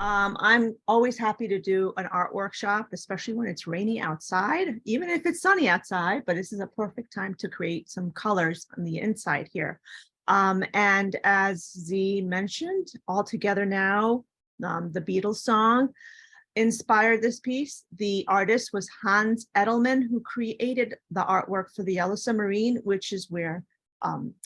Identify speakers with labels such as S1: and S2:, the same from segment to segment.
S1: I'm always happy to do an art workshop, especially when it's rainy outside, even if it's sunny outside, but this is a perfect time to create some colors on the inside here. And as Z mentioned, All Together Now, the Beatles song inspired this piece. The artist was Heinz Edelman, who created the artwork for the Yellow Submarine, which is where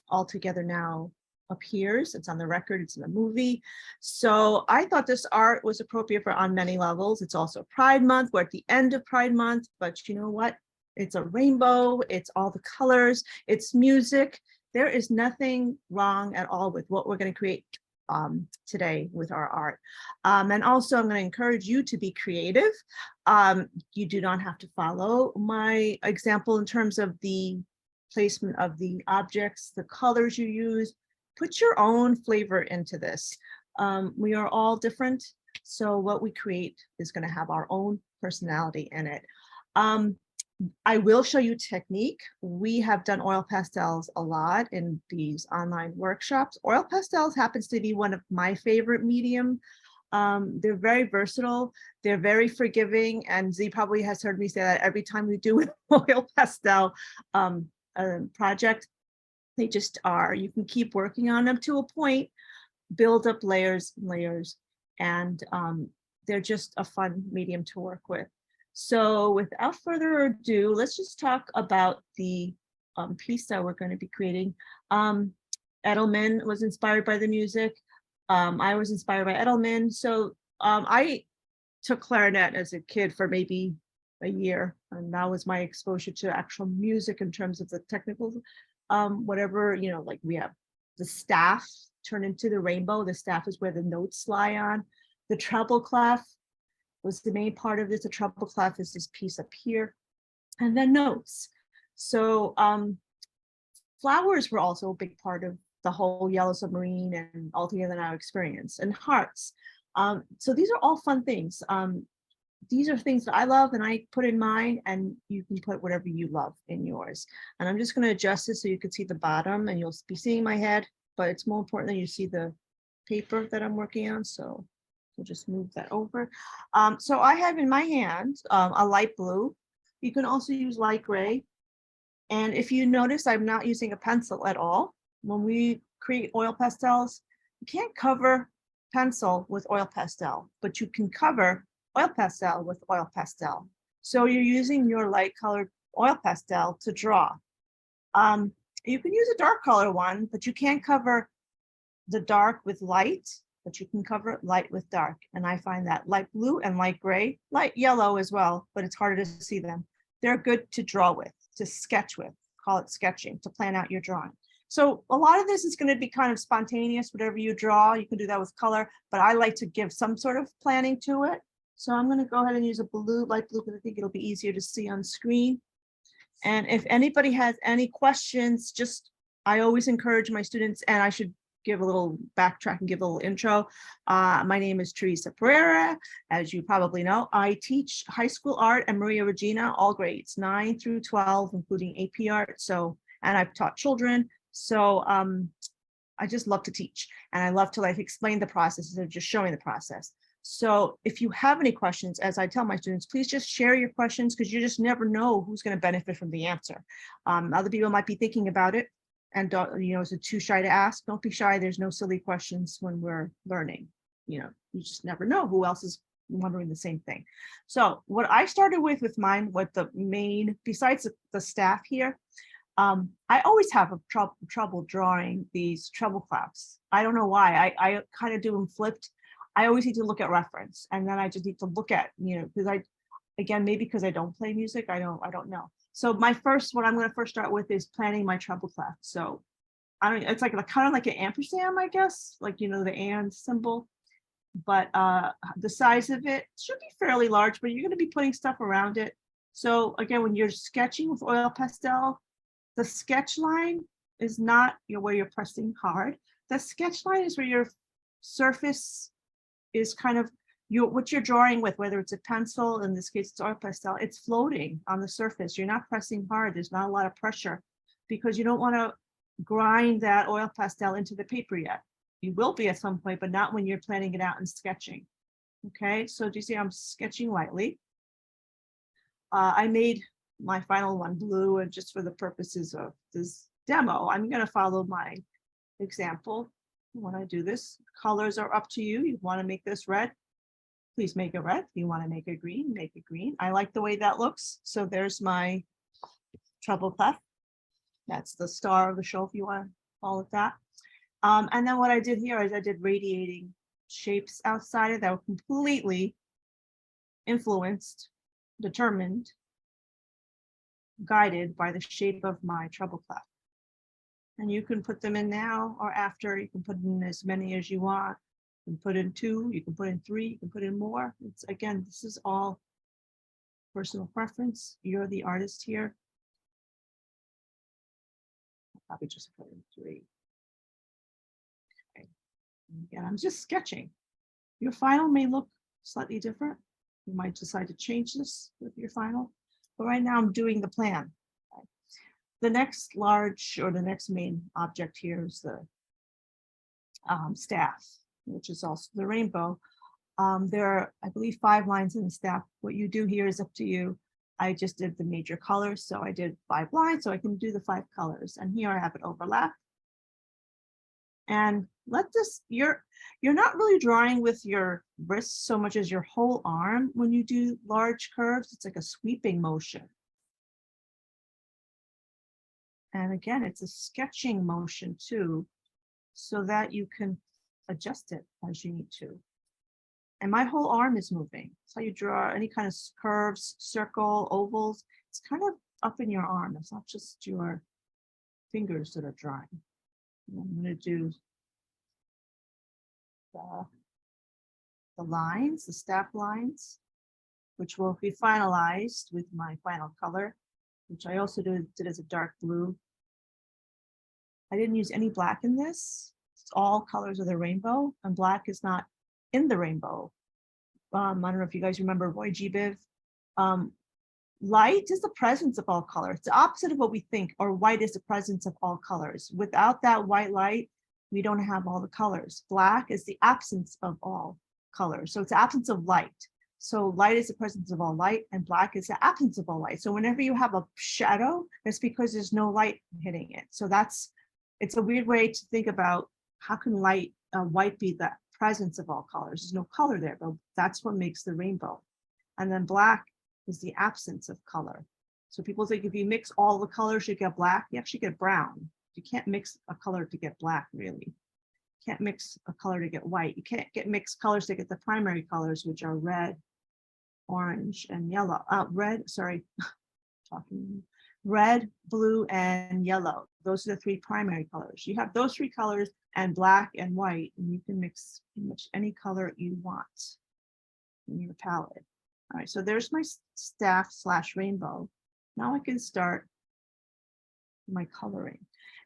S1: All Together Now appears. It's on the record, it's in the movie. So I thought this art was appropriate for on many levels. It's also Pride Month. We're at the end of Pride Month, but you know what? It's a rainbow, it's all the colors, it's music. There is nothing wrong at all with what we're going to create today with our art. And also I'm going to encourage you to be creative. You do not have to follow my example in terms of the placement of the objects, the colors you use. Put your own flavor into this. We are all different, so what we create is going to have our own personality in it. I will show you technique. We have done oil pastels a lot in these online workshops. Oil pastels happens to be one of my favorite medium. They're very versatile. They're very forgiving. And Z probably has heard me say that every time we do an oil pastel project. They just are. You can keep working on them to a point, build up layers and layers, and they're just a fun medium to work with. So without further ado, let's just talk about the piece that we're going to be creating. Edelman was inspired by the music. I was inspired by Edelman. So I took clarinet as a kid for maybe a year, and that was my exposure to actual music in terms of the technical whatever, you know, like we have the staff turn into the rainbow. The staff is where the notes lie on. The treble clef was the main part of this. The treble clef is this piece up here, and then notes. So flowers were also a big part of the whole Yellow Submarine and All Together Now experience, and hearts. So these are all fun things. These are things that I love and I put in mine, and you can put whatever you love in yours. And I'm just going to adjust this so you can see the bottom, and you'll be seeing my head, but it's more important that you see the paper that I'm working on. So we'll just move that over. So I have in my hand a light blue. You can also use light gray. And if you notice, I'm not using a pencil at all. When we create oil pastels, you can't cover pencil with oil pastel, but you can cover oil pastel with oil pastel. So you're using your light colored oil pastel to draw. You can use a dark color one, but you can't cover the dark with light, but you can cover light with dark. And I find that light blue and light gray, light yellow as well, but it's harder to see them. They're good to draw with, to sketch with, call it sketching, to plan out your drawing. So a lot of this is going to be kind of spontaneous, whatever you draw, you can do that with color, but I like to give some sort of planning to it. So I'm going to go ahead and use a blue, light blue, because I think it'll be easier to see on screen. And if anybody has any questions, I always encourage my students, and I should give a little backtrack and give a little intro. My name is Teresa Pereira. As you probably know, I teach high school art and Maria Regina, all grades 9 through 12, including AP art. So, and I've taught children. So I just love to teach, and I love to like explain the process instead of just showing the process. So if you have any questions, as I tell my students, please just share your questions, because you just never know who's going to benefit from the answer. Other people might be thinking about it, and is it too shy to ask? Don't be shy. There's no silly questions when we're learning. You just never know who else is wondering the same thing. So what I started with mine, what the main, besides the staff here, I always have a trouble drawing these treble clefs. I don't know why. I kind of do them flipped. I always need to look at reference, and then I just need to look at, because maybe because I don't play music, I don't know. So what I'm going to first start with is planning my treble clef. So it's like kind of like an ampersand, I guess, like, the and symbol, but the size of it should be fairly large, but you're going to be putting stuff around it. So again, when you're sketching with oil pastel, the sketch line is not where you're pressing hard. The sketch line is where your surface is kind of what you're drawing with, whether it's a pencil, in this case it's oil pastel, it's floating on the surface. You're not pressing hard. There's not a lot of pressure, because you don't want to grind that oil pastel into the paper yet. You will be at some point, but not when you're planning it out and sketching. Okay, so do you see I'm sketching lightly? I made my final one blue, and just for the purposes of this demo, I'm going to follow my example. When I do this, colors are up to you. You want to make this red, please make it red. If you want to make it green, make it green. I like the way that looks. So there's my treble clef. That's the star of the show, if you want to call it that. And then what I did here is I did radiating shapes outside of that were completely influenced, determined, guided by the shape of my treble clef. And you can put them in now or after. You can put in as many as you want. You can put in 2, you can put in 3, you can put in more. It's, again, this is all personal preference. You're the artist here. I'll probably just put in 3. Okay. And again, I'm just sketching. Your final may look slightly different. You might decide to change this with your final, but right now I'm doing the plan. Okay. The next large, or the next main object here is the staff, which is also the rainbow. There are, I believe, 5 lines in the staff. What you do here is up to you. I just did the major colors, so I did 5 lines, so I can do the 5 colors. And here I have it overlap. And let this, you're not really drawing with your wrists so much as your whole arm. When you do large curves, it's like a sweeping motion. And again, it's a sketching motion too, so that you can adjust it as you need to. And my whole arm is moving. So you draw any kind of curves, circle, ovals. It's kind of up in your arm. It's not just your fingers that are drawing. And I'm going to do the lines, the staff lines, which will be finalized with my final color, which I also did as a dark blue. I didn't use any black in this. It's all colors of the rainbow, and black is not in the rainbow. I don't know if you guys remember Roy G. Biv. Light is the presence of all colors. It's the opposite of what we think, or white is the presence of all colors. Without that white light, we don't have all the colors. Black is the absence of all colors. So it's the absence of light. So light is the presence of all light, and black is the absence of all light. So whenever you have a shadow, it's because there's no light hitting it. So it's a weird way to think about how can white be the presence of all colors. There's no color there, but that's what makes the rainbow. And then black is the absence of color. So people think if you mix all the colors, you get black. You actually get brown. You can't mix a color to get black, really. You can't mix a color to get white. You can't get mixed colors to get the primary colors, which are red, orange, and yellow. Red, blue, and yellow. Those are the 3 primary colors. You have those 3 colors and black and white, and you can mix pretty much any color you want in your palette. All right, so there's my staff / rainbow. Now I can start my coloring.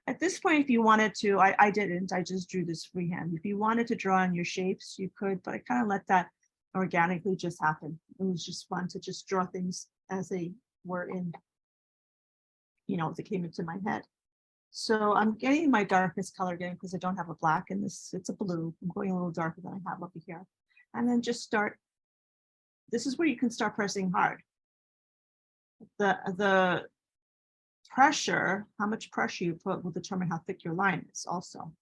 S1: At this point, if you wanted to, I didn't, I just drew this freehand. If you wanted to draw in your shapes, you could, but I kind of let that organically just happen. It was just fun to just draw things as they were in, as it came into my head. So I'm getting my darkest color again because I don't have a black in this. It's a blue. I'm going a little darker than I have over here. And then just start. This is where you can start pressing hard. The pressure, how much pressure you put will determine how thick your line is also.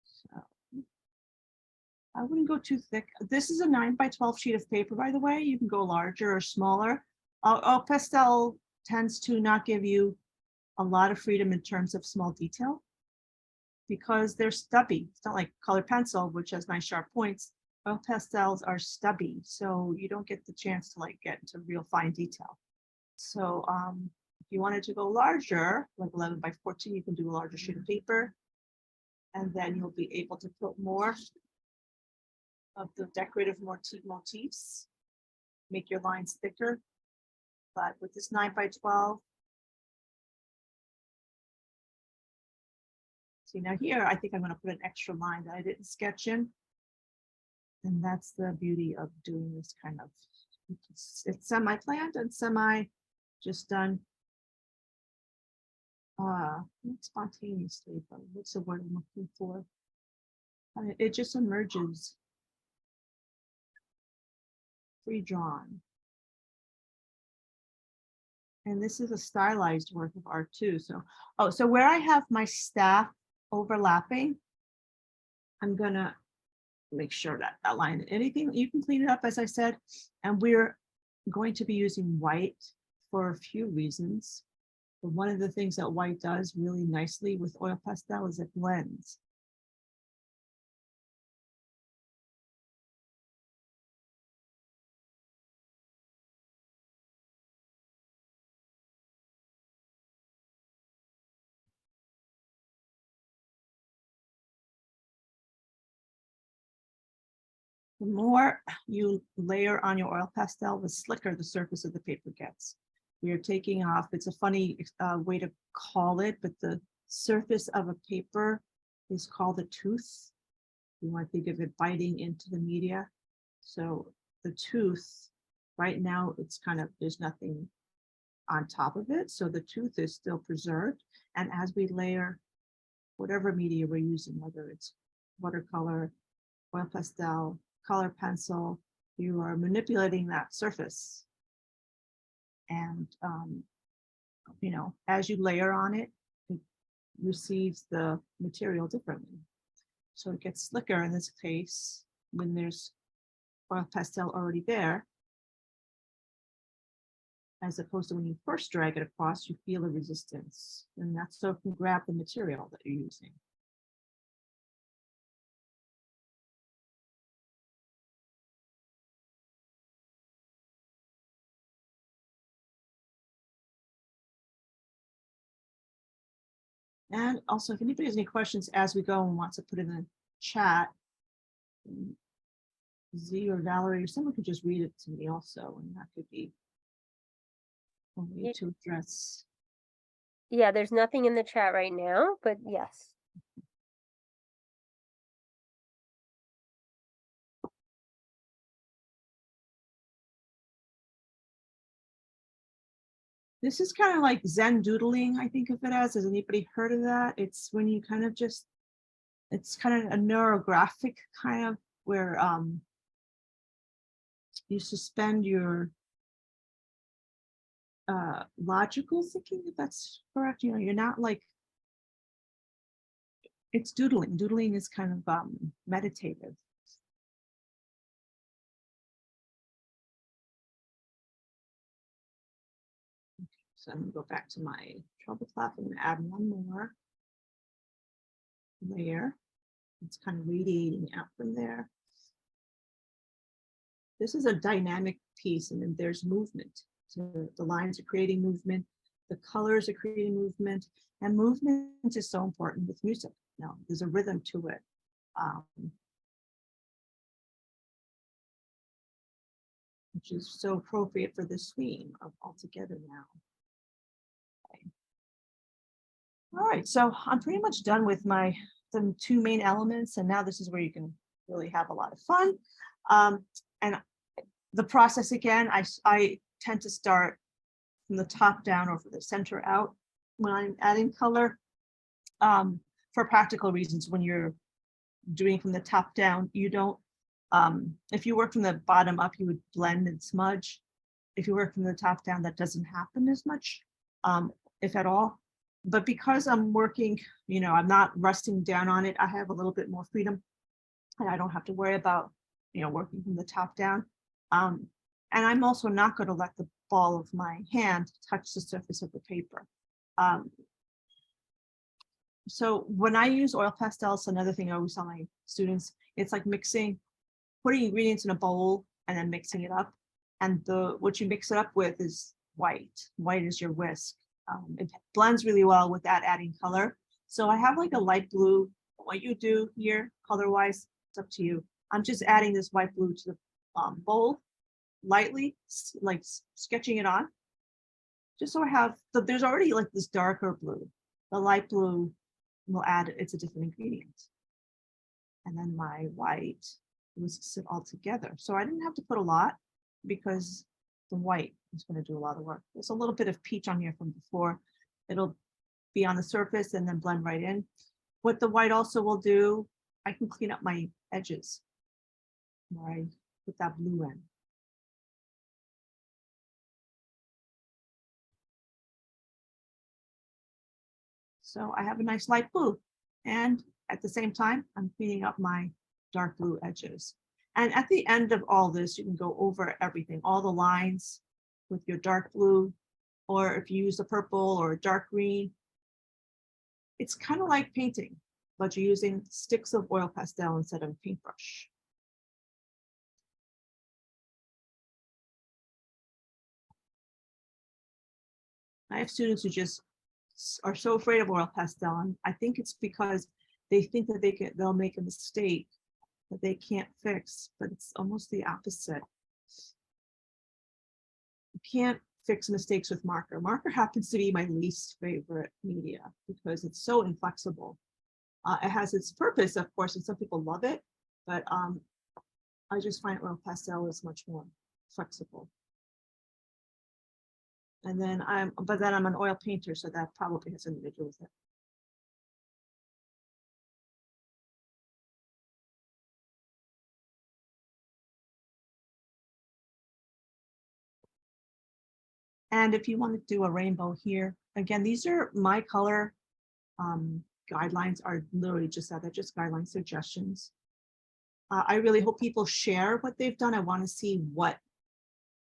S1: So I wouldn't go too thick. This is a 9x12 sheet of paper, by the way. You can go larger or smaller. Pastel tends to not give you a lot of freedom in terms of small detail because they're stubby. It's not like colored pencil, which has nice sharp points. Oil pastels are stubby, so you don't get the chance to get into real fine detail. So if you wanted to go larger, like 11x14, you can do a larger sheet of paper, and then you'll be able to put more of the decorative motifs, make your lines thicker. But with this 9x12, see now here, I think I'm going to put an extra line that I didn't sketch in. And that's the beauty of doing this kind of, it's semi-planned and semi just done not spontaneously, but what's the word I'm looking for? It just emerges pre-drawn. And this is a stylized work of art too. So, oh, so where I have my staff overlapping, I'm gonna make sure that that line, anything, you can clean it up, as I said, and we're going to be using white for a few reasons. But one of the things that white does really nicely with oil pastel is it blends. The more you layer on your oil pastel, the slicker the surface of the paper gets. We are taking off, it's a funny way to call it, but the surface of a paper is called a tooth. You want to think of it biting into the media. So the tooth, right now, it's kind of, there's nothing on top of it. So the tooth is still preserved. And as we layer whatever media we're using, whether it's watercolor, oil pastel, color pencil, you are manipulating that surface. And, you know, as you layer on it, it receives the material differently. So it gets slicker in this case when there's oil pastel already there, as opposed to when you first drag it across, you feel a resistance. And that's so it can grab the material that you're using. And also, if anybody has any questions as we go and wants to put in the chat, Z or Valerie or someone could just read it to me also, and that could be a way to address.
S2: Yeah, there's nothing in the chat right now, but yes.
S1: This is kind of like Zen doodling, I think of it as. Has anybody heard of that? It's when you kind of just, it's kind of a neurographic kind of where you suspend your logical thinking, if that's correct. You know, you're not like, it's doodling. Doodling is kind of meditative. So I'm gonna go back to my trouble cloth. I'm gonna add one more layer. It's kind of radiating out from there. This is a dynamic piece, and then there's movement. So the lines are creating movement, the colors are creating movement, and movement is so important with music. Now, there's a rhythm to it. Which is so appropriate for this theme of all together now. Okay. All right, so I'm pretty much done with my the two main elements, and now this is where you can really have a lot of fun. And the process again, I tend to start from the top down or from the center out when I'm adding color. For practical reasons, when you're doing from the top down, you don't, if you work from the bottom up, you would blend and smudge. If you work from the top down, that doesn't happen as much, if at all. But because I'm working, you know, I'm not resting down on it, I have a little bit more freedom, and I don't have to worry about, you know, working from the top down. And I'm also not going to let the ball of my hand touch the surface of the paper. So when I use oil pastels, another thing I always tell my students, it's like putting ingredients in a bowl and then mixing it up. And what you mix it up with is white. White is your whisk. It blends really well with that adding color. So I have like a light blue. What you do here, color-wise, it's up to you. I'm just adding this white blue to the bowl, lightly, like sketching it on. Just so I have, so there's already like this darker blue. The light blue will add, it's a different ingredient. And then my white whisks it all together. So I didn't have to put a lot because the white is going to do a lot of work. There's a little bit of peach on here from before. It'll be on the surface and then blend right in. What the white also will do, I can clean up my edges where I put that blue in. So I have a nice light blue, and at the same time, I'm cleaning up my dark blue edges. And at the end of all this, you can go over everything, all the lines with your dark blue, or if you use a purple or a dark green. It's kind of like painting, but you're using sticks of oil pastel instead of a paintbrush. I have students who just are so afraid of oil pastel, and I think it's because they think that they'll make a mistake that they can't fix, but it's almost the opposite. You can't fix mistakes with marker. Marker happens to be my least favorite media because it's so inflexible. It has its purpose, of course, and some people love it, but I just find oil pastel is much more flexible. And then I'm an oil painter, so that probably has something to do with it. And if you want to do a rainbow here, again, these are my color guidelines are literally just that. They're just guideline suggestions. I really hope people share what they've done. I want to see what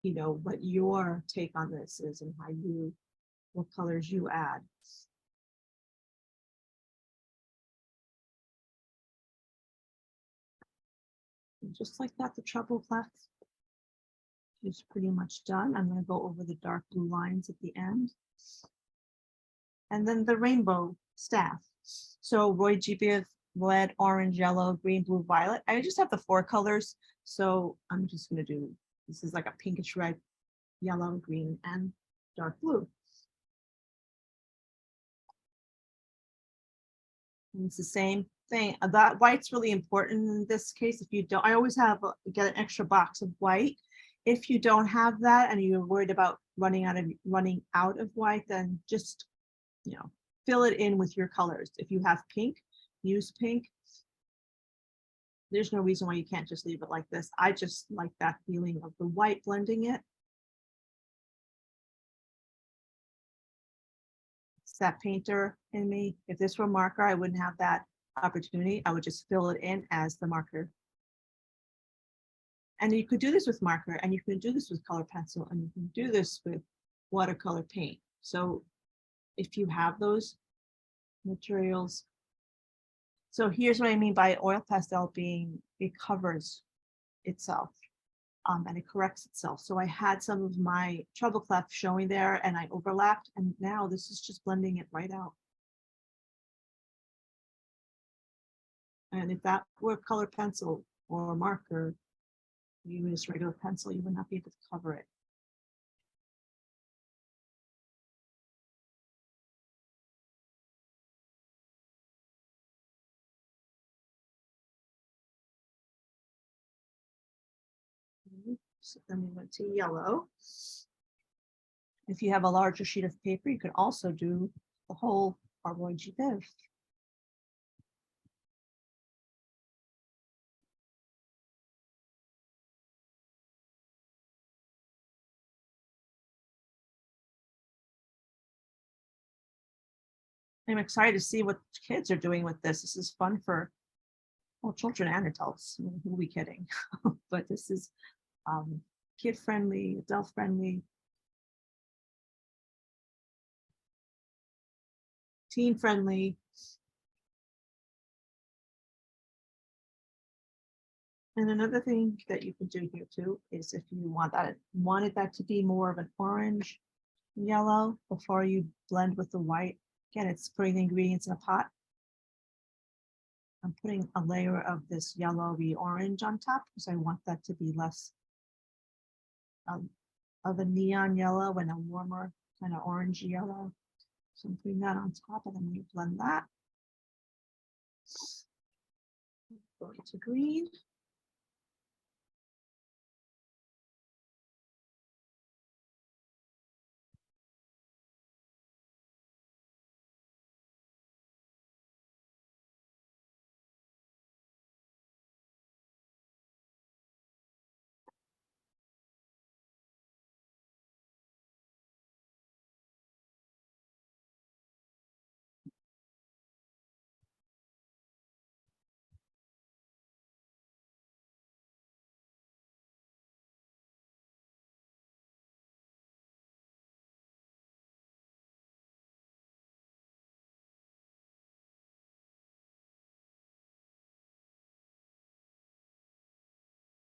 S1: your take on this is and what colors you add. And just like that, the treble clef is pretty much done. I'm going to go over the dark blue lines at the end. And then the rainbow staff. So Roy G. Biv, red, orange, yellow, green, blue, violet. I just have the 4 colors. So I'm just going to do, this is like a pinkish red, yellow, green, and dark blue. And it's the same thing. That white's really important in this case. If you don't, I always get an extra box of white. If you don't have that and you're worried about running out of white, then just fill it in with your colors. If you have pink, use pink. There's no reason why you can't just leave it like this. I just like that feeling of the white blending it. It's that painter in me. If this were marker, I wouldn't have that opportunity. I would just fill it in as the marker. And you could do this with marker, and you can do this with color pencil, and you can do this with watercolor paint. So if you have those materials. So here's what I mean by oil pastel being, it covers itself and it corrects itself. So I had some of my treble clef showing there and I overlapped, and now this is just blending it right out. And if that were color pencil or marker, even just regular pencil, you would not be able to cover it. So then we went to yellow. If you have a larger sheet of paper, you could also do the whole Roy G. Biv. I'm excited to see what kids are doing with this. This is fun for children and adults. Who are we kidding? But this is kid friendly, adult friendly, teen friendly. And another thing that you can do here too is if you wanted that to be more of an orange yellow before you blend with the white. Again, it's putting the ingredients in a pot. I'm putting a layer of this yellowy orange on top because I want that to be less of a neon yellow and a warmer kind of orange yellow. So I'm putting that on top, and then we blend that. Going to green.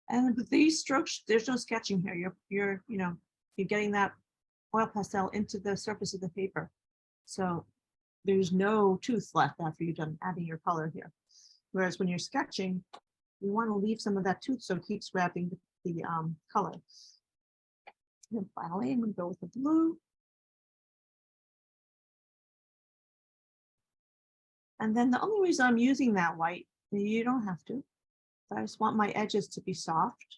S1: And with these strokes, there's no sketching here. You're getting that oil pastel into the surface of the paper. So there's no tooth left after you've done adding your color here. Whereas when you're sketching, you want to leave some of that tooth so it keeps grabbing the color. And finally, I'm going to go with the blue. And then the only reason I'm using that white, you don't have to, but I just want my edges to be soft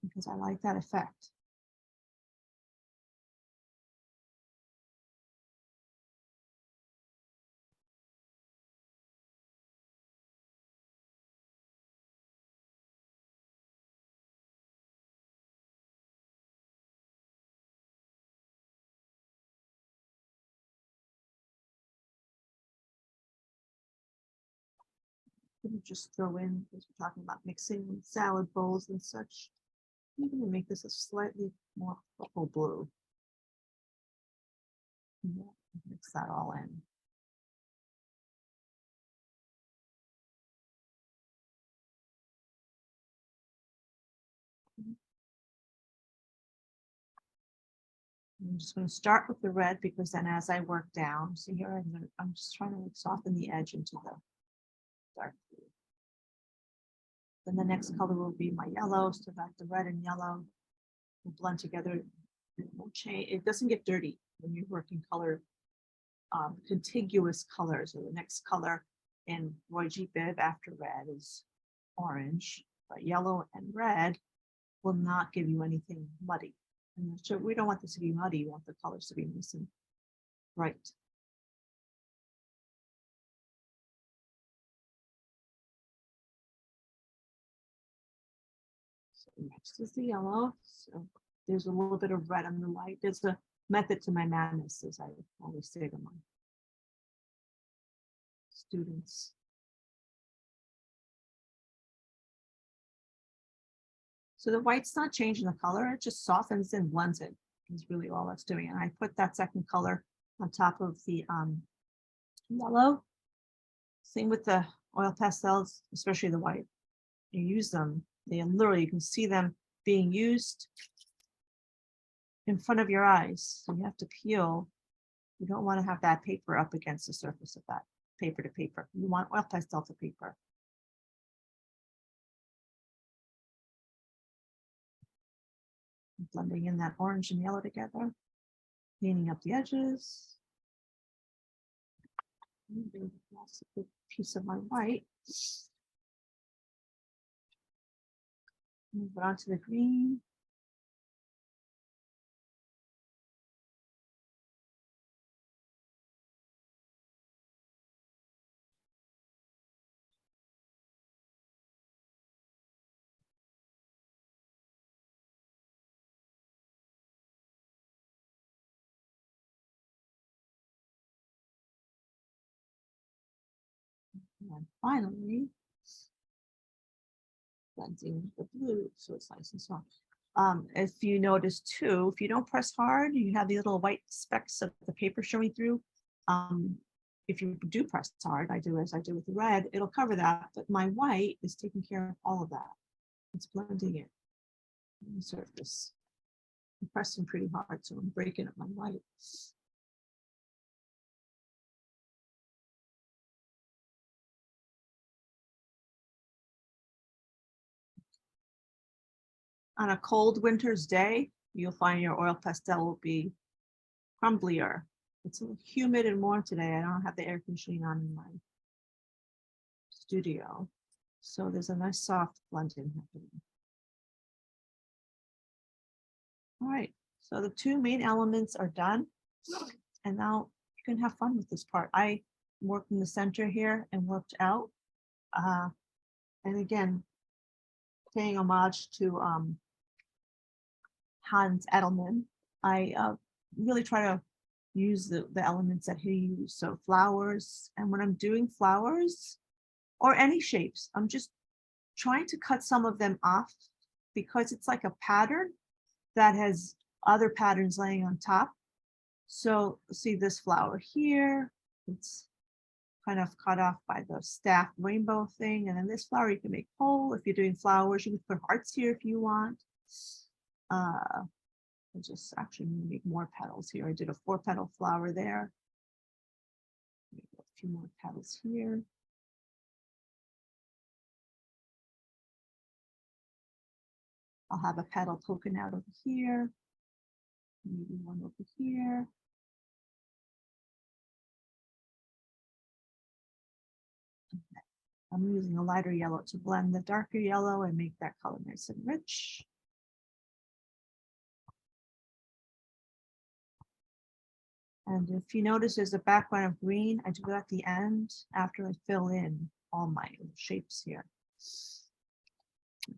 S1: because I like that effect. Just throw in, because we're talking about mixing salad bowls and such. I'm going to make this a slightly more purple blue. Yeah, mix that all in. I'm just going to start with the red because then as I work down, so here I'm just trying to soften the edge into the dark blue. Then the next color will be my yellow, so that the red and yellow will blend together. It won't change. It doesn't get dirty when you're working color, contiguous colors. So the next color in Roy G. Biv after red is orange, but yellow and red will not give you anything muddy. And so we don't want this to be muddy. We want the colors to be nice and bright. So next is the yellow. So there's a little bit of red on the white. There's a method to my madness, as I always say to my students. So the white's not changing the color, it just softens and blends it, is really all that's doing. And I put that second color on top of the yellow. Same with the oil pastels, especially the white. You use them, they literally, you can see them being used in front of your eyes. So you have to peel. You don't want to have that paper up against the surface of that paper to paper. You want oil pastel to paper. Blending in that orange and yellow together, cleaning up the edges. That's a good piece of my white. Move it onto the green. And finally, blending the blue so it's nice and soft. If you notice too, if you don't press hard, you have these little white specks of the paper showing through. If you do press hard, I do as I do with the red, it'll cover that, but my white is taking care of all of that. It's blending it on the surface. I'm pressing pretty hard, so I'm breaking up my white. On a cold winter's day, you'll find your oil pastel will be crumblier. It's a little humid and warm today. I don't have the air conditioning on in my studio. So there's a nice soft blending happening. All right, so the two main elements are done. And now you can have fun with this part. I worked in the center here and worked out. And again, paying homage to Heinz Edelman, I really try to use the elements that he used. So flowers, and when I'm doing flowers or any shapes, I'm just trying to cut some of them off because it's like a pattern that has other patterns laying on top. So see this flower here, it's kind of cut off by the staff rainbow thing. And then this flower you can make whole. If you're doing flowers, you can put hearts here if you want. I'll just actually make more petals here. I did a 4-petal flower there. Maybe a few more petals here. I'll have a petal poking out over here. Maybe one over here. I'm using a lighter yellow to blend the darker yellow and make that color nice and rich. And if you notice there's a background of green, I do it at the end after I fill in all my shapes here.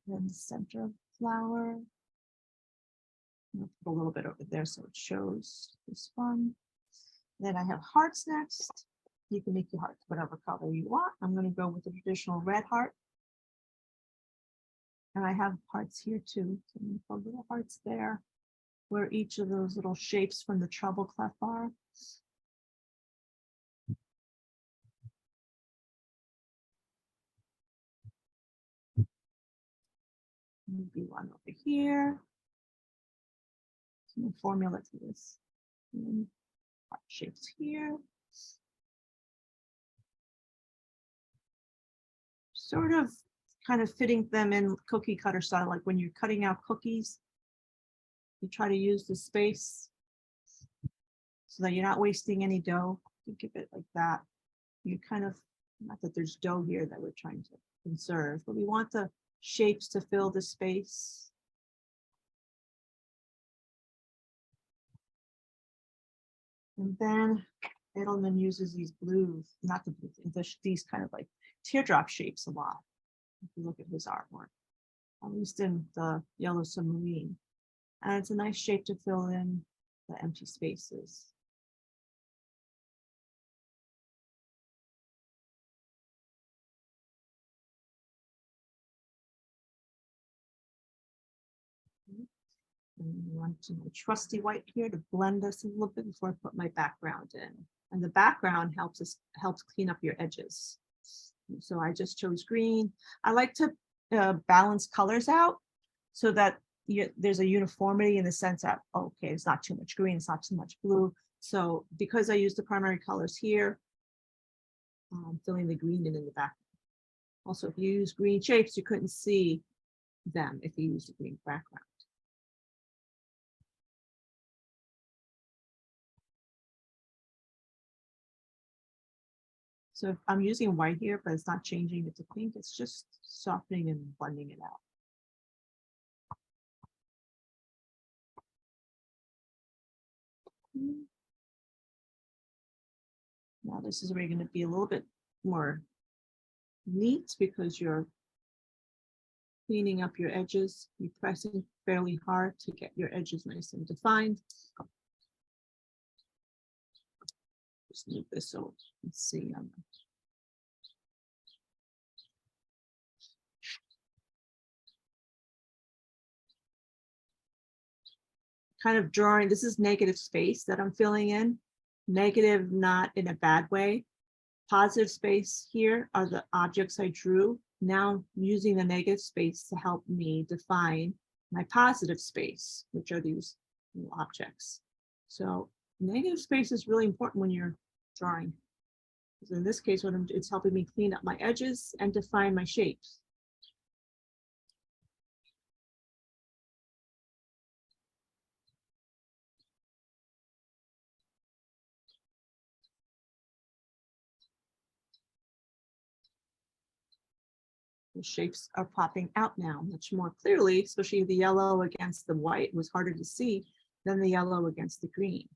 S1: Then the center of the flower. I'll put a little bit over there so it shows this one. Then I have hearts next. You can make your hearts whatever color you want. I'm going to go with the traditional red heart. And I have hearts here too. So I'm going to put little hearts there, where each of those little shapes from the treble clef are. Maybe one over here. Some formula to this. And heart shapes here. Sort of kind of fitting them in cookie cutter style, like when you're cutting out cookies, you try to use the space so that you're not wasting any dough. Think of it like that. You kind of, not that there's dough here that we're trying to conserve, but we want the shapes to fill the space. And then Edelman uses these blue, not the blue, these kind of like teardrop shapes a lot. If you look at his artwork, at least in the Yellow Submarine. And it's a nice shape to fill in the empty spaces. And I want my trusty white here to blend this a little bit before I put my background in. And the background helps clean up your edges. So I just chose green. I like to balance colors out so that there's a uniformity in the sense that, okay, it's not too much green, it's not too much blue. So because I use the primary colors here, I'm filling the green in the background. Also, if you use green shapes, you couldn't see them if you use a green background. So I'm using white here, but it's not changing it to pink. It's just softening and blending it out. Now this is where you're going to be a little bit more neat because you're cleaning up your edges. You're pressing fairly hard to get your edges nice and defined. Just move this so let's see. Kind of drawing, this is negative space that I'm filling in. Negative, not in a bad way. Positive space here are the objects I drew. Now I'm using the negative space to help me define my positive space, which are these objects. So negative space is really important when you're drawing. So in this case, it's helping me clean up my edges and define my shapes. The shapes are popping out now much more clearly, especially the yellow against the white was harder to see than the yellow against the green.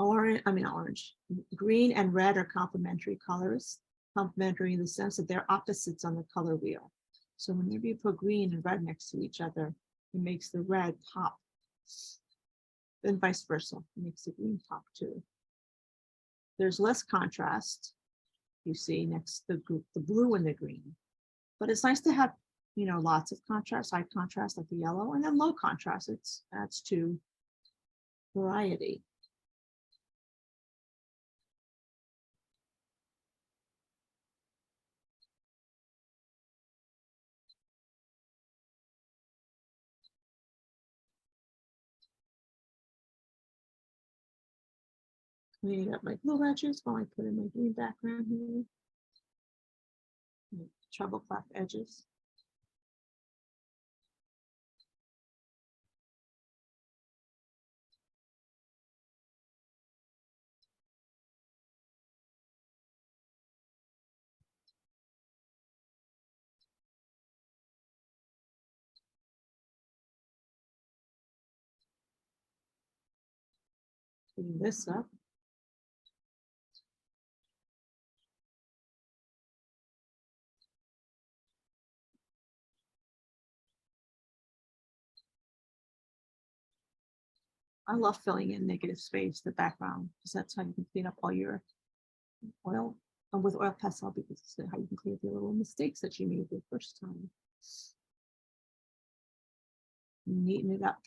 S1: Orange, green and red are complementary colors, complementary in the sense that they're opposites on the color wheel. So whenever you put green and red next to each other, it makes the red pop. Then vice versa, it makes the green pop too. There's less contrast, you see, next to the blue and the green. But it's nice to have you know, lots of contrast, high contrast like the yellow, and then low contrast. It's adds to variety. Cleaning up my blue edges while I put in my green background here. Treble clef edges. Clean this up. I love filling in negative space, the background, because that's how you can clean up all your oil, and with oil pastel, because it's how you can clean up your little mistakes that you made the first time. Neaten it up.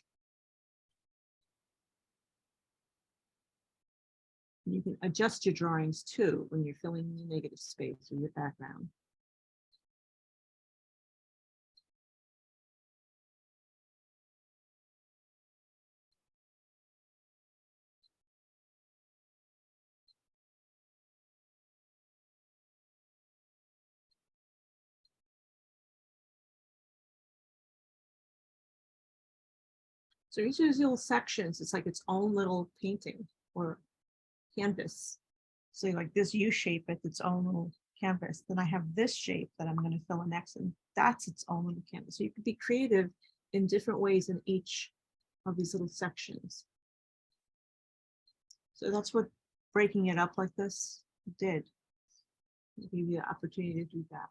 S1: You can adjust your drawings too when you're filling in the negative space in your background. So each of these little sections, it's like its own little painting or canvas. So like this U shape, it's its own little canvas. Then I have this shape that I'm going to fill in next, and that's its own little canvas. So you can be creative in different ways in each of these little sections. So that's what breaking it up like this did. It gave you the opportunity to do that.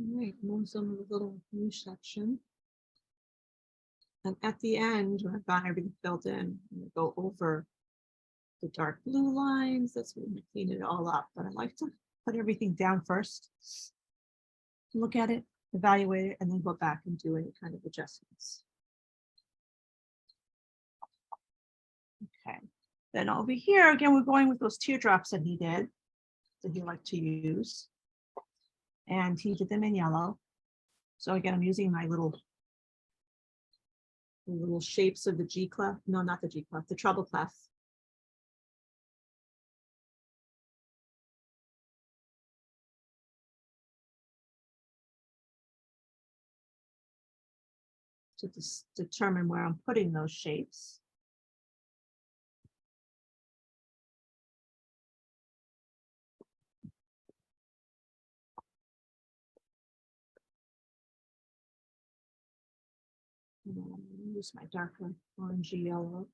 S1: All right, move some of the little new section. And at the end, when I've got everything filled in, I'm going to go over the dark blue lines. That's when we clean it all up. But I like to put everything down first, look at it, evaluate it, and then go back and do any kind of adjustments. Okay. Then over here, again, we're going with those teardrops that he did, that he liked to use. And he did them in yellow. So again, I'm using my little shapes of the G clef. No, not the G clef, the treble clef. To determine where I'm putting those shapes. Use my darker orangey yellow.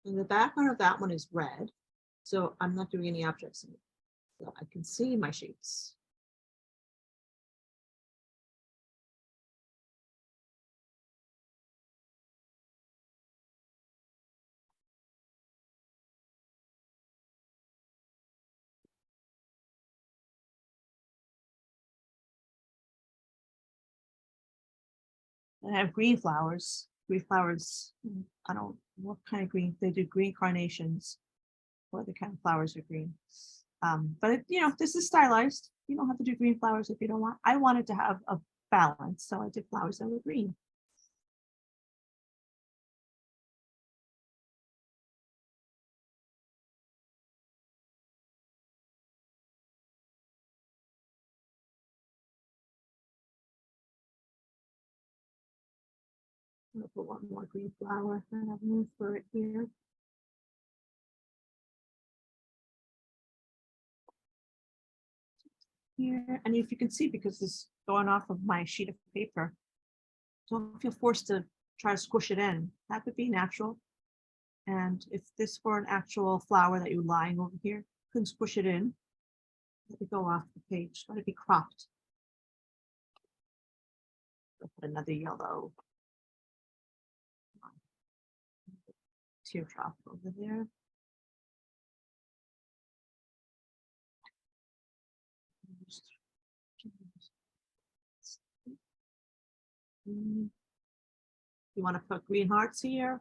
S1: And the background of that one is red, so I'm not doing any objects in it. So I can see my shapes. I have green flowers. Green flowers, I don't know what kind of green. They do green carnations, or the kind of flowers are green. But you know, this is stylized. You don't have to do green flowers if you don't want. I wanted to have a balance, so I did flowers that were green. I'm gonna put one more green flower and have room for it here. Here, and if you can see, because this is going off of my sheet of paper, Don't feel forced to try to squish it in. That would be natural. And if this were an actual flower that you're lying over here, couldn't squish it in. Let it go off the page. Let it be cropped. I'll put another yellow teardrop over there. You want to put green hearts here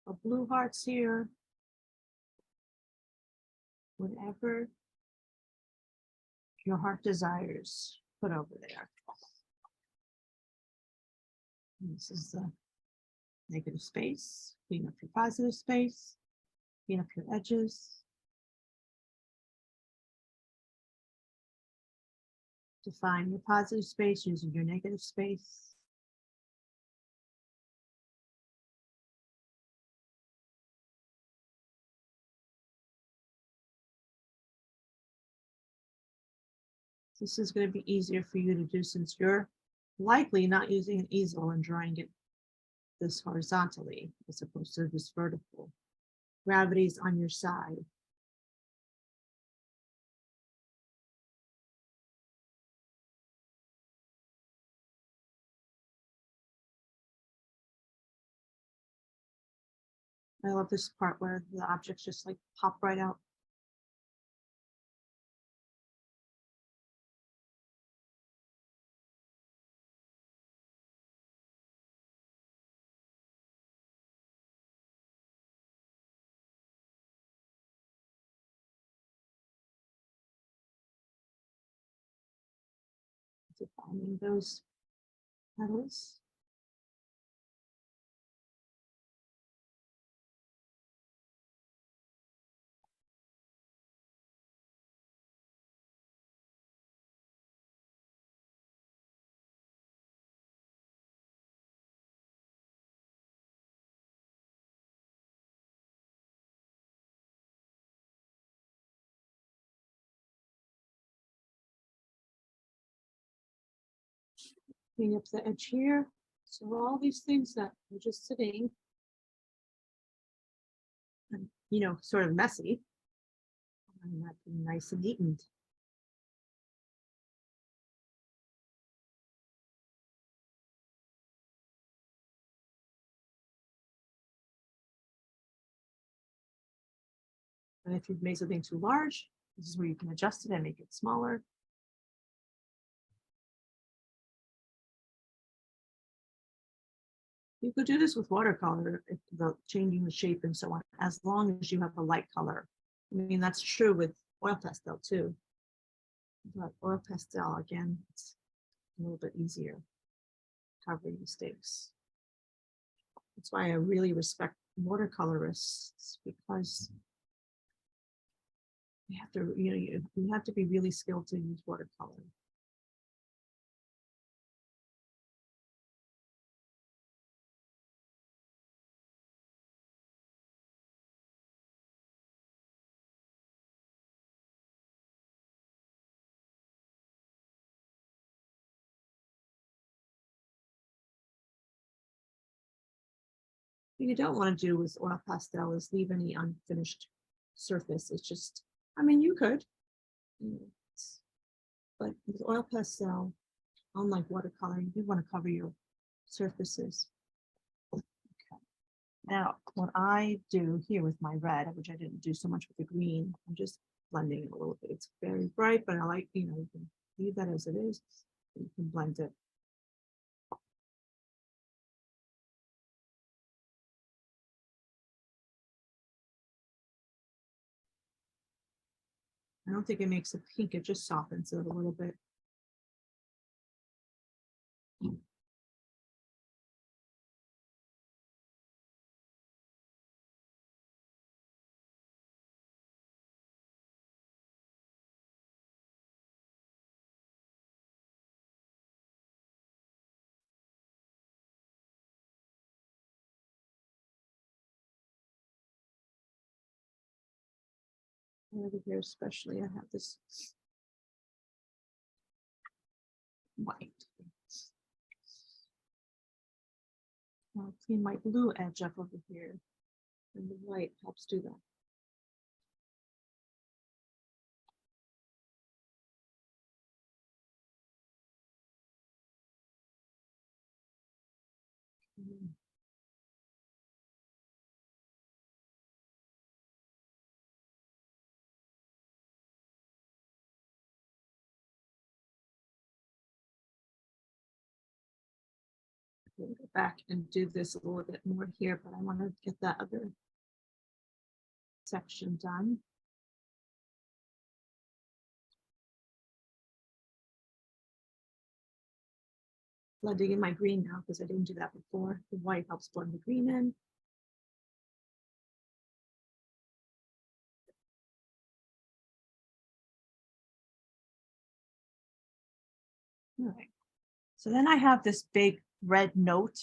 S1: or blue hearts here, whatever your heart desires, put over there. And this is the negative space. Clean up your positive space. Clean up your edges. Define your positive space using your negative space. This is going to be easier for you to do since you're likely not using an easel and drawing it this horizontally as opposed to this vertical. Gravity's on your side. I love this part where the objects just like pop right out. Defining those petals. Clean up the edge here. So all these things that are just sitting, and, sort of messy, and that be nice and neatened. And if you've made something too large, this is where you can adjust it and make it smaller. You could do this with watercolor, if changing the shape and so on, as long as you have a light color. I mean, that's true with oil pastel too. But oil pastel, again, it's a little bit easier covering mistakes. That's why I really respect watercolorists, because you have to, you have to be really skilled to use watercolor. What you don't want to do with oil pastel is leave any unfinished surface. It's just, I mean, you could, but with oil pastel, unlike watercolor, you want to cover your surfaces. Okay. Now, what I do here with my red, which I didn't do so much with the green, I'm just blending it a little bit. It's very bright, but I like, you can leave that as it is. You can blend it. I don't think it makes it pink, it just softens it a little bit. Over here especially, I have this white. I'll clean my blue edge up over here, and the white helps do that. Mm. We'll go back and do this a little bit more here, but I want to get that other section done. Blending in my green now because I didn't do that before. The white helps blend the green in. All right. So then I have this big red note,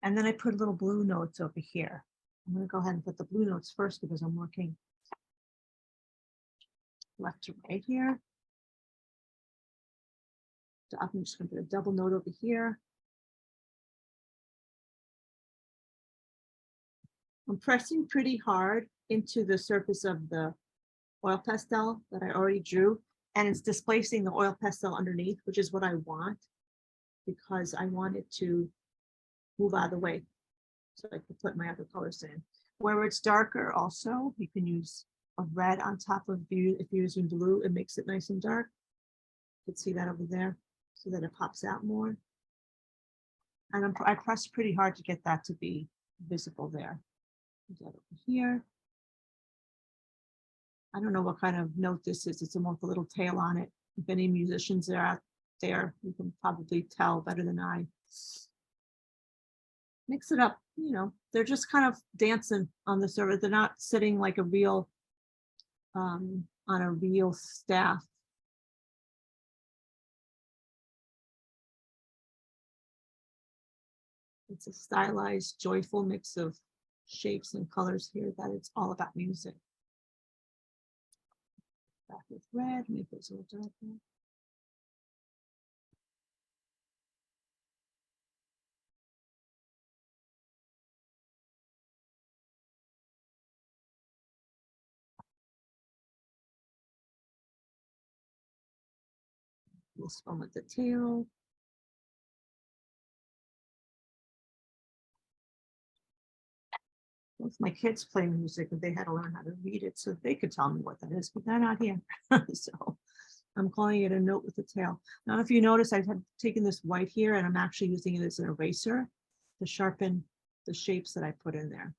S1: and then I put little blue notes over here. I'm going to go ahead and put the blue notes first because I'm working left to right here. So I'm just going to put a double note over here. I'm pressing pretty hard into the surface of the oil pastel that I already drew, and it's displacing the oil pastel underneath, which is what I want because I want it to move out of the way so I can put my other colors in. Where it's darker also, you can use a red on top of you. If you're using blue, it makes it nice and dark. You can see that over there so that it pops out more. And I press pretty hard to get that to be visible there. Put that over here. I don't know what kind of note this is. It's almost a little tail on it. If any musicians are out there, you can probably tell better than I. Mix it up, you know, they're just kind of dancing on the server. They're not sitting like a real, on a real staff. It's a stylized, joyful mix of shapes and colors here that it's all about music. Back with red, make it a little darker. This one with the tail. Both my kids play music, and they had to learn how to read it so they could tell me what that is, but they're not here. So I'm calling it a note with the tail. Now, if you notice, I've taken this white here and I'm actually using it as an eraser to sharpen the shapes that I put in there.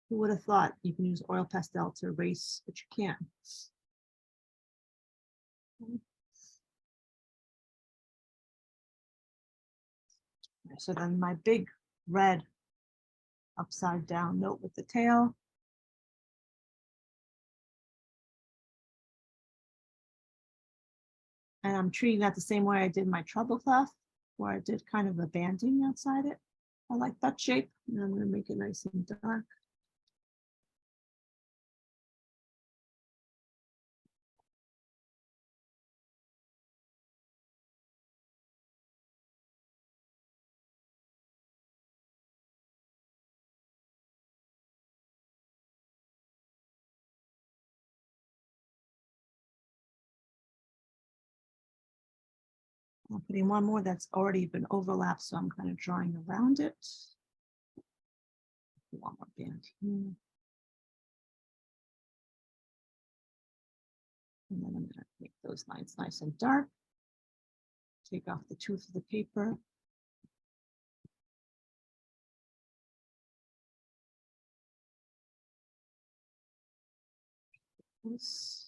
S1: Who would have thought you can use oil pastel to erase, but you can. So then my big red upside down note with the tail. And I'm treating that the same way I did my treble clef, where I did kind of a banding outside it. I like that shape, and I'm going to make it nice and dark. I'm putting one more that's already been overlapped, so I'm kind of drawing around it. One more band here. And then I'm going to make those lines nice and dark. Take off the tooth of the paper. This.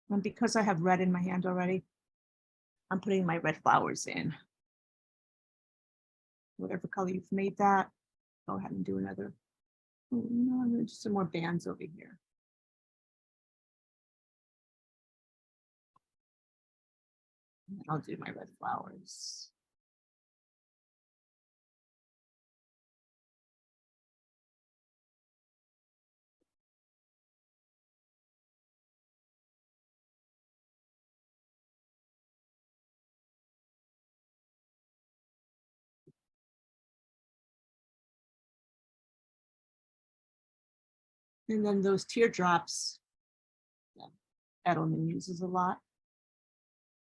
S1: And because I have red in my hand already, I'm putting my red flowers in. Whatever color you've made that, go ahead and do another. Oh, no, I'm going to do some more bands over here. And I'll do my red flowers. And then those teardrops that Edelman uses a lot.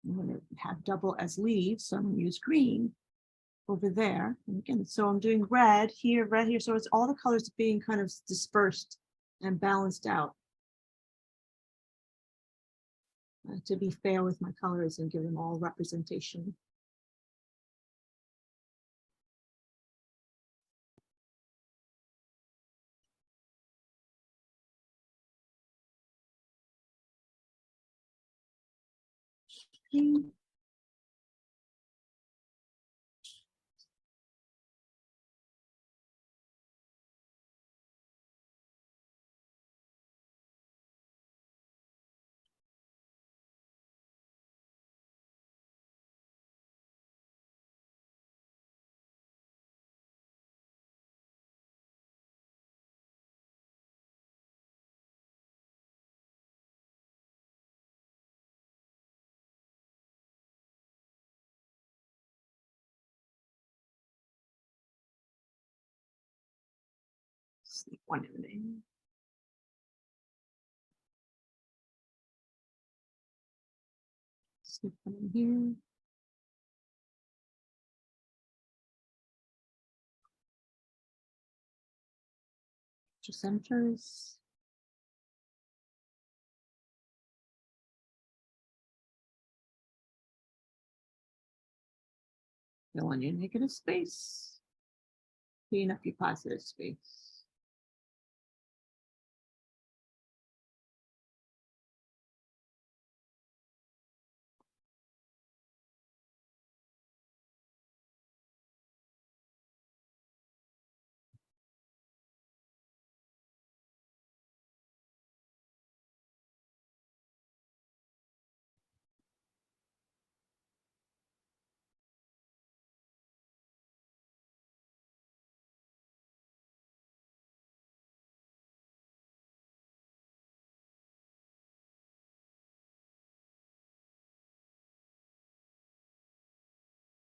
S1: I'm going to have double as leaves, so I'm going to use green over there. And again, so I'm doing red here, so it's all the colors being kind of dispersed and balanced out. To be fair with my colors and give them all representation. Okay. Sneak one in there. Sneak one in here. Just centers. Fill in your negative space. Clean up your positive space.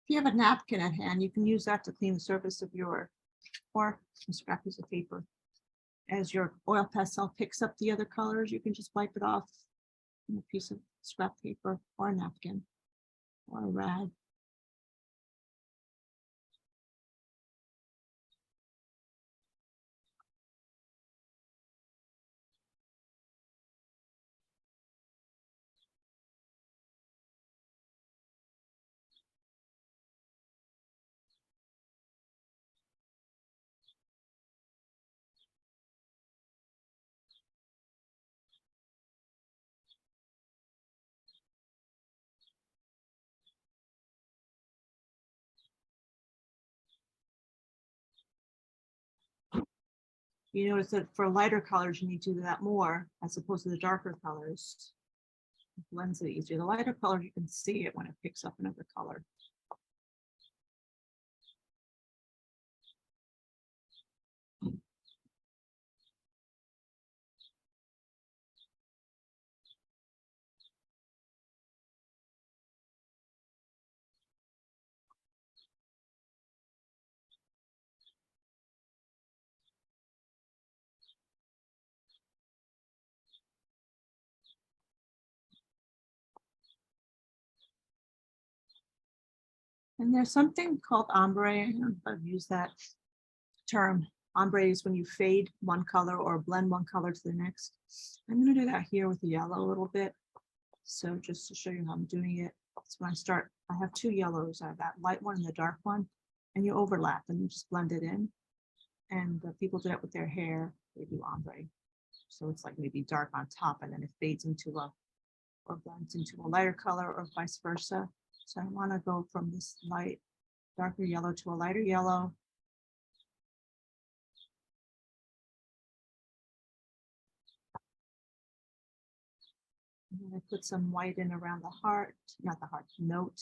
S1: If you have a napkin at hand, you can use that to clean the surface of your, or a scrap piece of paper. As your oil pastel picks up the other colors, you can just wipe it off on a piece of scrap paper or a napkin or a rag. You notice that for lighter colors, you need to do that more as opposed to the darker colors. It blends it easier. The lighter color, you can see it when it picks up another color. And there's something called ombre. I don't know if I've used that term. Ombre is when you fade one color or blend one color to the next. I'm going to do that here with the yellow a little bit. So just to show you how I'm doing it. So when I start, I have two yellows. I have that light one and the dark one, and you overlap and you just blend it in. And people do that with their hair. They do ombre. So it's like maybe dark on top and then it fades into a, or blends into a lighter color or vice versa. So I want to go from this light, darker yellow to a lighter yellow. And then I put some white in around the heart, not the heart, note.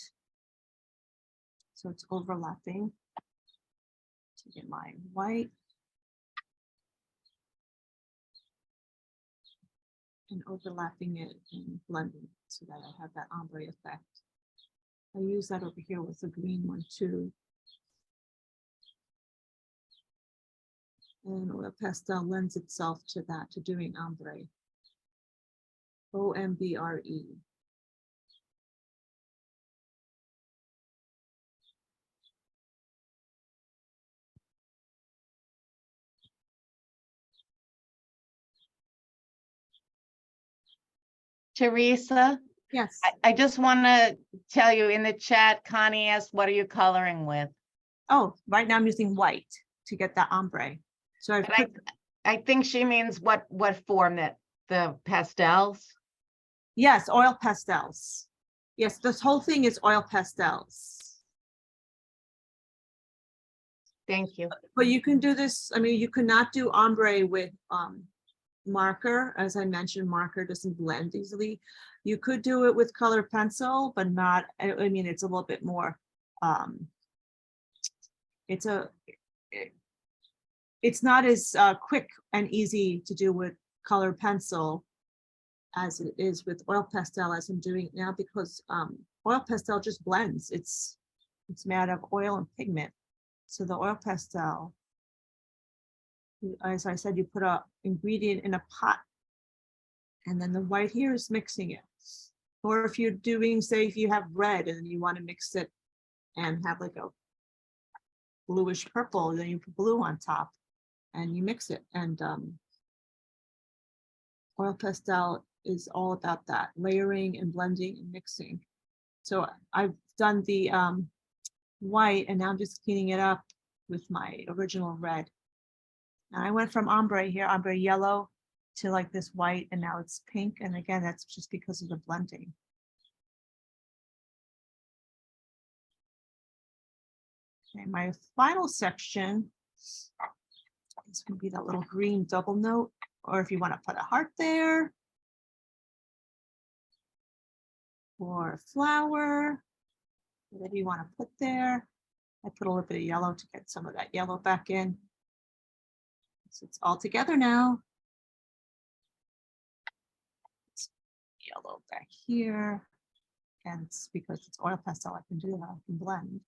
S1: So it's overlapping. To get my white. And overlapping it and blending so that I have that ombre effect. I use that over here with the green one too. And oil pastel lends itself to that, to doing ombre. O-M-B-R-E.
S3: Teresa,
S1: Yes.
S3: I just want to tell you in the chat, Connie asked, what are you coloring with?
S1: Oh, right now I'm using white to get that ombre. So I've
S3: And
S1: put,
S3: I think she means what form, that the pastels?
S1: yes, oil pastels. Yes, this whole thing is oil pastels.
S3: Thank you.
S1: But you can do this, I mean, you cannot do ombre with marker. As I mentioned, marker doesn't blend easily. You could do it with colored pencil, but not, I mean, it's a little bit more, it's not as quick and easy to do with colored pencil as it is with oil pastel, as I'm doing it now, because oil pastel just blends. It's made of oil and pigment. So the oil pastel, as I said, you put a ingredient in a pot, and then the white here is mixing it. Or if you're doing, say, if you have red and you want to mix it and have like a bluish purple, then you put blue on top and you mix it. And oil pastel is all about that, layering and blending and mixing. So I've done the white, and now I'm just cleaning it up with my original red. And I went from ombre here, ombre yellow, to like this white, and now it's pink. And again, that's just because of the blending. Okay, my final section is going to be that little green double note, or if you want to put a heart there, or a flower, whatever you want to put there. I put a little bit of yellow to get some of that yellow back in. So it's all together now. It's yellow back here. And it's because it's oil pastel, I can do that, I can blend.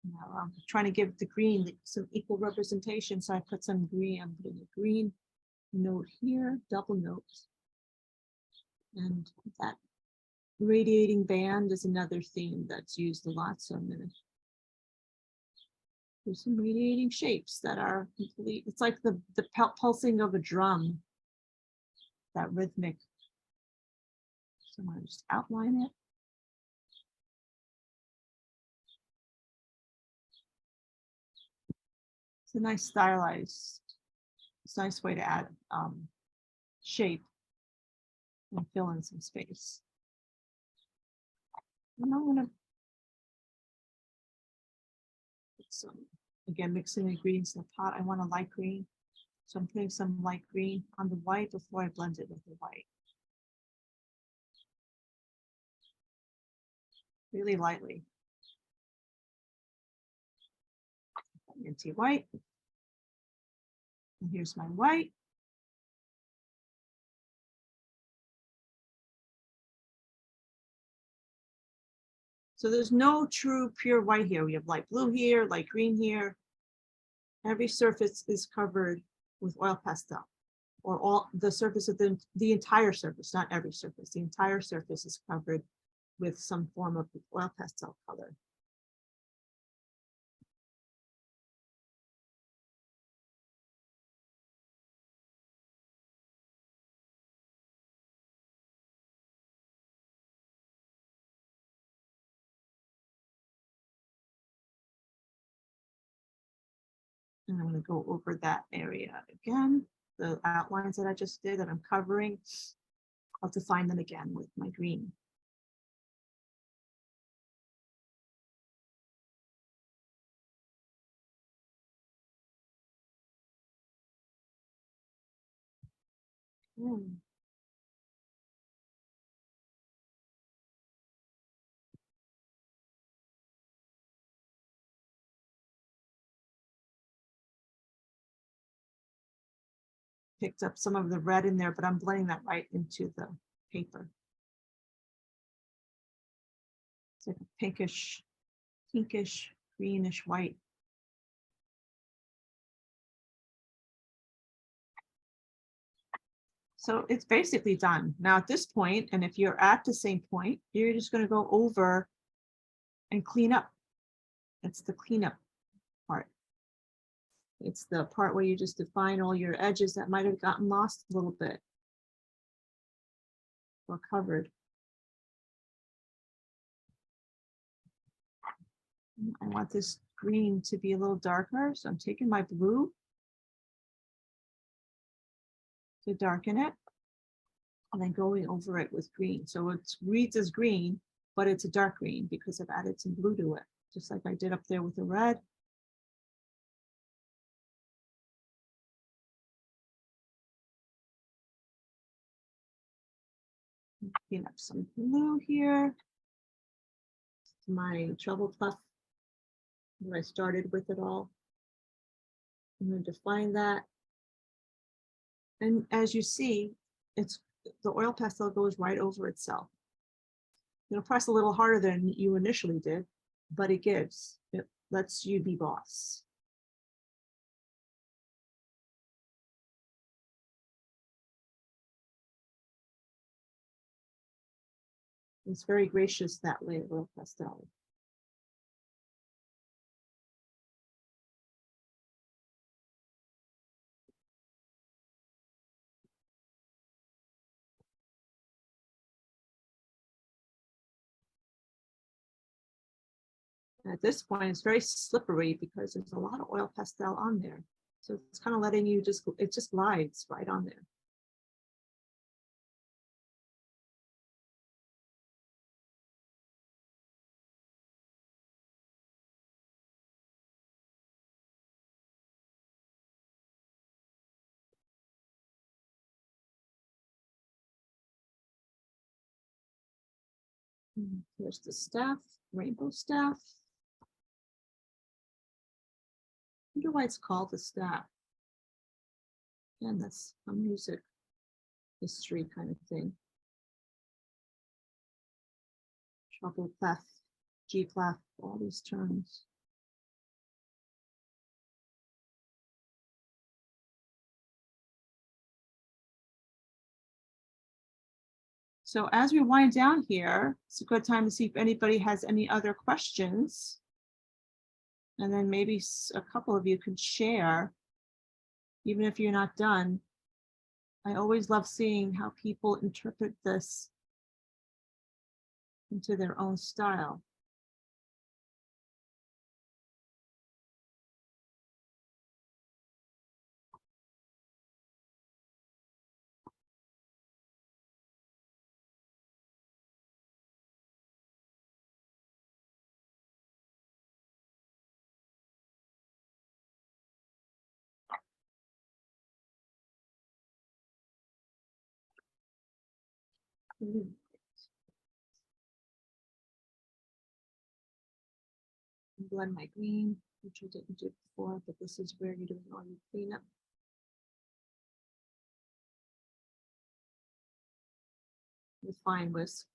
S1: Now I'm trying to give the green some equal representation. So I put some green, I'm putting a green note here, double notes. And that radiating band is another theme that's used a lot. So I'm gonna do some radiating shapes that are complete. It's like the pulsing of a drum, that rhythmic. So I'm gonna just outline it. It's a nice stylized, it's a nice way to add shape and fill in some space. And I'm gonna put some, again, mixing ingredients in the pot. I want a light green. So I'm putting some light green on the white before I blend it with the white. Really lightly. Minty white. And here's my white. So there's no true pure white here. We have light blue here, light green here. Every surface is covered with oil pastel, or all the surface of the entire surface, not every surface. The entire surface is covered with some form of oil pastel color. And I'm going to go over that area again, the outlines that I just did that I'm covering. I'll define them again with my green. Picked up some of the red in there, but I'm blending that right into the paper. It's like a pinkish, greenish white. So it's basically done. Now at this point, and if you're at the same point, you're just going to go over and clean up. It's the cleanup part. It's the part where you just define all your edges that might have gotten lost a little bit or covered. I want this green to be a little darker, so I'm taking my blue to darken it and then going over it with green. So it reads as green, but it's a dark green because I've added some blue to it, just like I did up there with the red. Clean up some blue here. My treble clef where I started with it all. I'm going to define that. And as you see, it's the oil pastel goes right over itself. You'll press a little harder than you initially did, but it gives. It lets you be boss. It's very gracious that way, oil pastel. At this point, it's very slippery because there's a lot of oil pastel on there. So it's kind of letting you just, it just glides right on there. Here's the staff, rainbow staff. I wonder why it's called the staff. And that's a music history kind of thing. Treble clef, G clef, all these terms. So as we wind down here, it's a good time to see if anybody has any other questions. And then maybe a couple of you can share, even if you're not done. I always love seeing how people interpret this into their own style. Blend my green, which I didn't do before, but this is where you're doing all your cleanup. With fine whisk.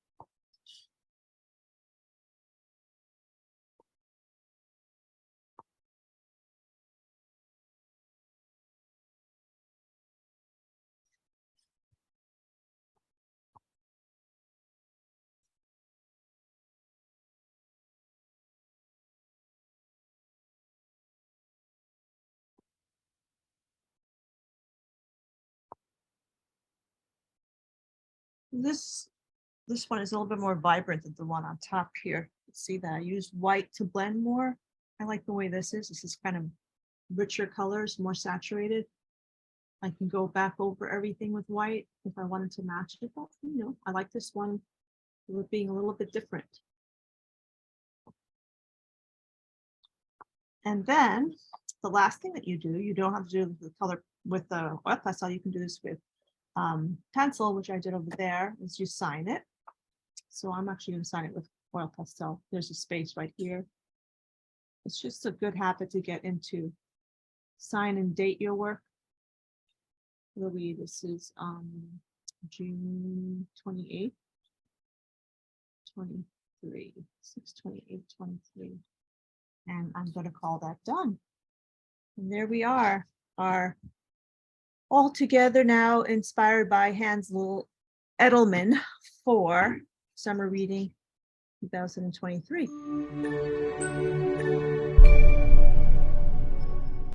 S1: This one is a little bit more vibrant than the one on top here. See that I used white to blend more. I like the way this is. This is kind of richer colors, more saturated. I can go back over everything with white if I wanted to match it. But, you know, I like this one with being a little bit different. And then the last thing that you do, you don't have to do the color with the oil pastel. You can do this with pencil, which I did over there, is you sign it. So I'm actually going to sign it with oil pastel. There's a space right here. It's just a good habit to get into. Sign and date your work. Louis, this is June 28th, 20. 23, 6/28/23. And I'm going to call that done. And there we are, our all together now inspired by Heinz Edelman for summer reading 2023.